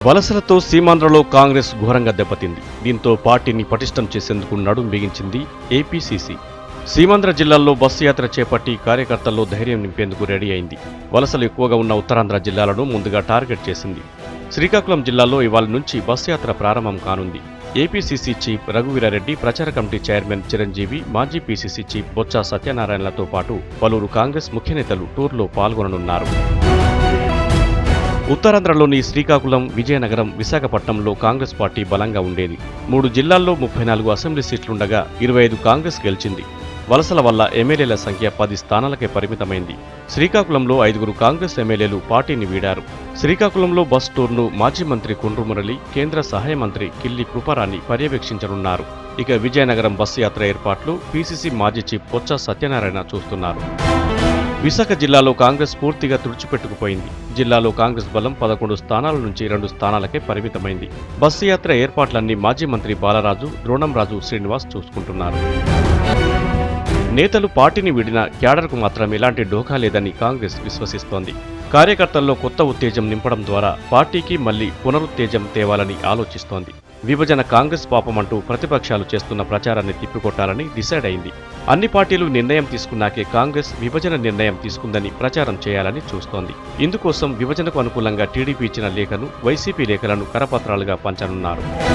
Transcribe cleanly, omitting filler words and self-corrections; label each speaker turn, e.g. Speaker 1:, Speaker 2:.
Speaker 1: వలసలతో సీమాంధ్రలో కాంగ్రెస్ ఘోరంగా దెబ్బతింది. దీంతో పార్టీని పటిష్టం చేసేందుకు నడుం బిగించింది ఏపీసీసీ. సీమాంధ్ర జిల్లాల్లో బస్సు యాత్ర చేపట్టి కార్యకర్తల్లో ధైర్యం నింపేందుకు రెడీ అయింది. వలసలు ఎక్కువగా ఉన్న ఉత్తరాంధ్ర జిల్లాలను ముందుగా టార్గెట్ చేసింది. శ్రీకాకుళం జిల్లాలో ఇవాళ నుంచి బస్సు యాత్ర ప్రారంభం కానుంది. ఏపీసీసీ చీఫ్ రఘువీరారెడ్డి, ప్రచార కమిటీ చైర్మన్ చిరంజీవి, మాజీ పీసీసీ చీఫ్ బొత్స సత్యనారాయణలతో పాటు పలువురు కాంగ్రెస్ ముఖ్య నేతలు టూర్లో పాల్గొననున్నారు. ఉత్తరాంధ్రలోని శ్రీకాకుళం, విజయనగరం, విశాఖపట్నంలో కాంగ్రెస్ పార్టీ బలంగా ఉండేది. 3 జిల్లాల్లో 34 అసెంబ్లీ సీట్లుండగా 25 కాంగ్రెస్ గెలిచింది. వలసల వల్ల ఎమ్మెల్యేల సంఖ్య 10 స్థానాలకే పరిమితమైంది. శ్రీకాకుళంలో 5 కాంగ్రెస్ ఎమ్మెల్యేలు పార్టీని వీడారు. శ్రీకాకుళంలో బస్ టూర్ను మాజీ మంత్రి కుండ్రు మురళి, కేంద్ర సహాయ మంత్రి కిల్లి కృపారాణి పర్యవేక్షించనున్నారు. ఇక విజయనగరం బస్సు యాత్ర ఏర్పాట్లు పీసీసీ మాజీ చీఫ్ బొత్స సత్యనారాయణ చూస్తున్నారు. విశాఖ జిల్లాలో కాంగ్రెస్ పూర్తిగా తుడిచిపెట్టుకుపోయింది. జిల్లాలో కాంగ్రెస్ బలం 11 స్థానాల నుంచి 2 స్థానాలకే పరిమితమైంది. బస్సు యాత్ర ఏర్పాట్లన్నీ మాజీ మంత్రి బాలరాజు, ద్రోణంరాజు శ్రీనివాస్ చూసుకుంటున్నారు. నేతలు పార్టీని వీడిన క్యాడర్కు మాత్రం ఎలాంటి ఢోకా లేదని కాంగ్రెస్ విశ్వసిస్తోంది. కార్యకర్తల్లో కొత్త ఉత్తేజం నింపడం ద్వారా పార్టీకి మళ్లీ పునరుత్తేజం తేవాలని ఆలోచిస్తోంది. విభజన కాంగ్రెస్ పాపమంటూ ప్రతిపక్షాలు చేస్తున్న ప్రచారాన్ని తిప్పికొట్టాలని డిసైడ్ అయింది. అన్ని పార్టీలు నిర్ణయం తీసుకున్నాకే కాంగ్రెస్ విభజన నిర్ణయం తీసుకుందని ప్రచారం చేయాలని చూస్తోంది. ఇందుకోసం విభజనకు అనుకూలంగా టీడీపీ ఇచ్చిన లేఖను, వైసీపీ లేఖలను కరపత్రాలుగా పంచనున్నారు.